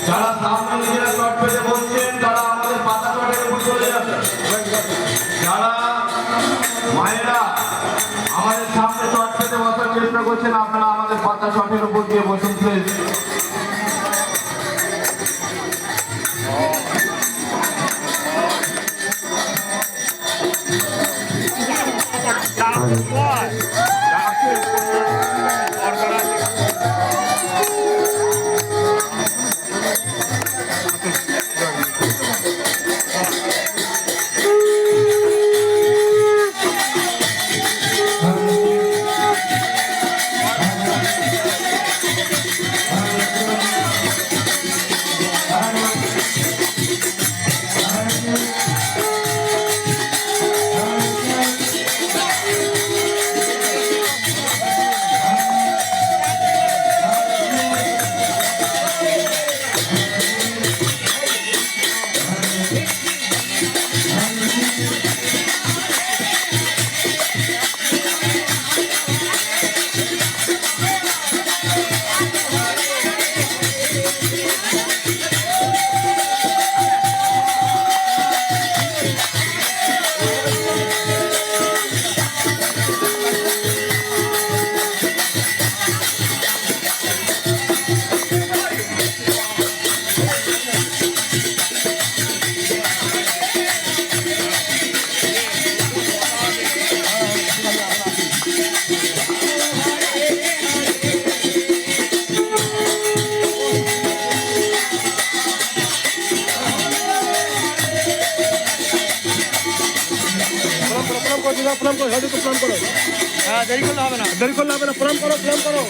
যারা সামনে নিজেরা চট পেতে বলছেন তারা আমাদের পাতা চটের উপর চলে যাবে। যারা মায়েরা আমাদের সামনে চট পেতে বসার চেষ্টা করছেন আপনারা আমাদের পাতা চটের উপর দিয়ে বসুন প্লিজ। প্রণাম করো, সাধুকে প্রণাম করো। হ্যাঁ, দেরি করলে হবে না, দেরি করলে হবে না, প্রণাম করো, প্রণাম করো।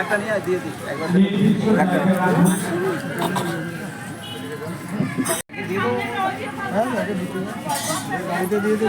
একটা নিয়ে দিয়ে দিই একবার গাড়িতে দিয়ে দিই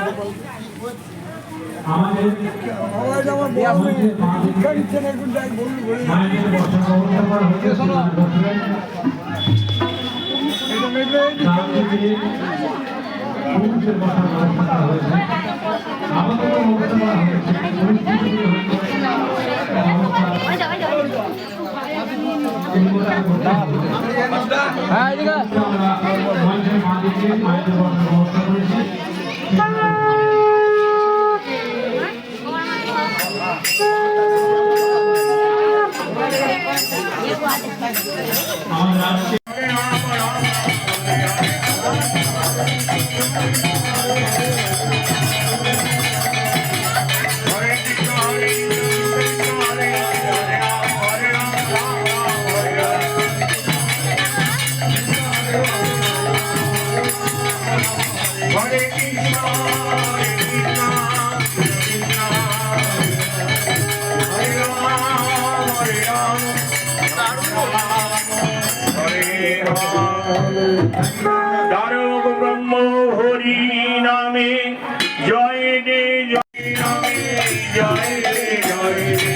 দারুক ব্রহ্ম হরি নামে জয় দে জয় নামে জয় দে জয় দে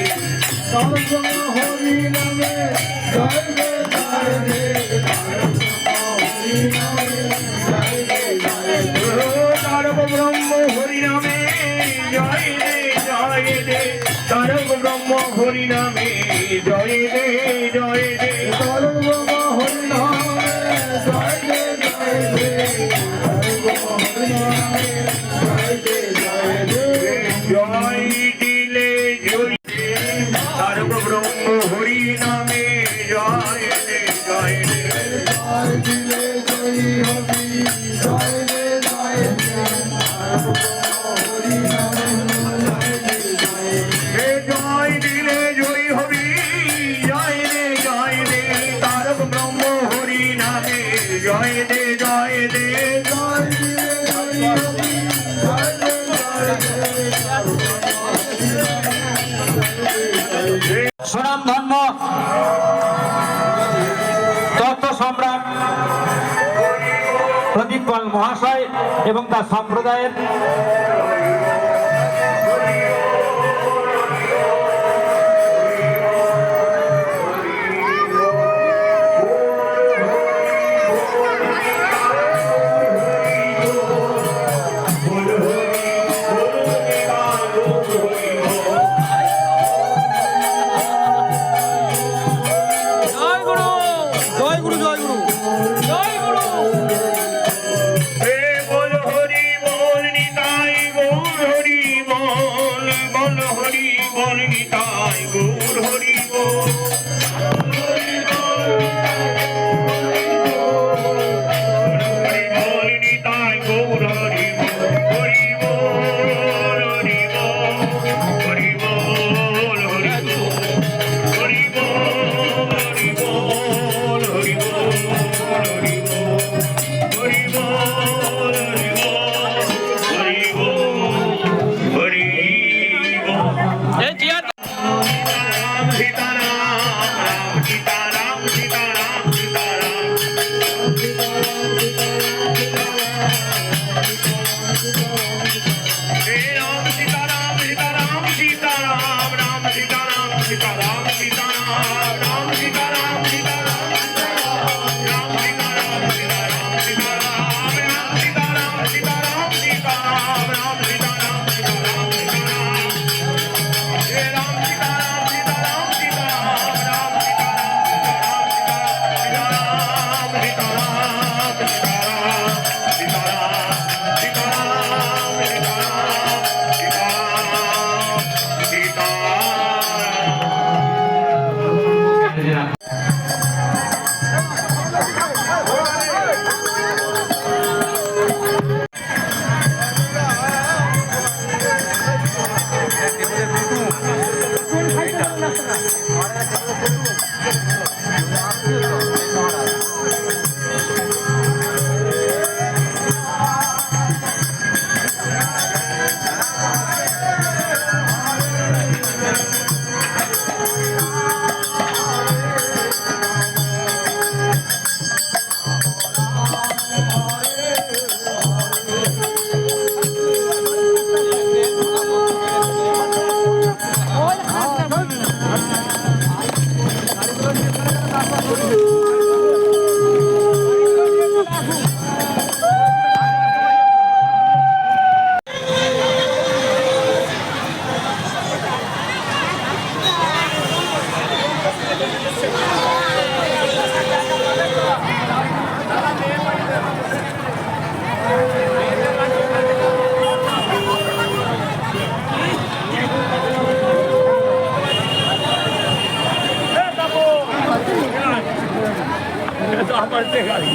দারুক ব্রহ্ম হরি নামে জয় দে জয় দে হরি নামে জয় দে জয় দে জয় দিলে জয় দে তারক ব্রহ্ম হরি নামে জয় দে জয় দে জয় দিলে জয় হবি জয় দে জয় দে তারক ব্রহ্ম হরি নামে জয় দে জয় দে সুনাম ধন্য তত্ত্ব সম্রাট প্রদীপ পাল মহাশয় এবং তার সম্প্রদায়ের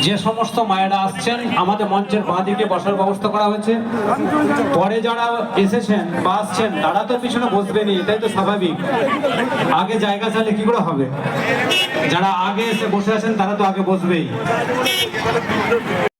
যে সমস্ত মায়েরা আসছেন আমাদের মঞ্চের বাঁদিকে বসার ব্যবস্থা করা হয়েছে। পরে যারা এসেছেন বা আসছেন তারা তো পিছনে বসবেনই, এটাই তো স্বাভাবিক। আগে জায়গা চাইলে কি করে হবে? যারা আগে এসে বসে আছেন তারা তো আগে বসবেই।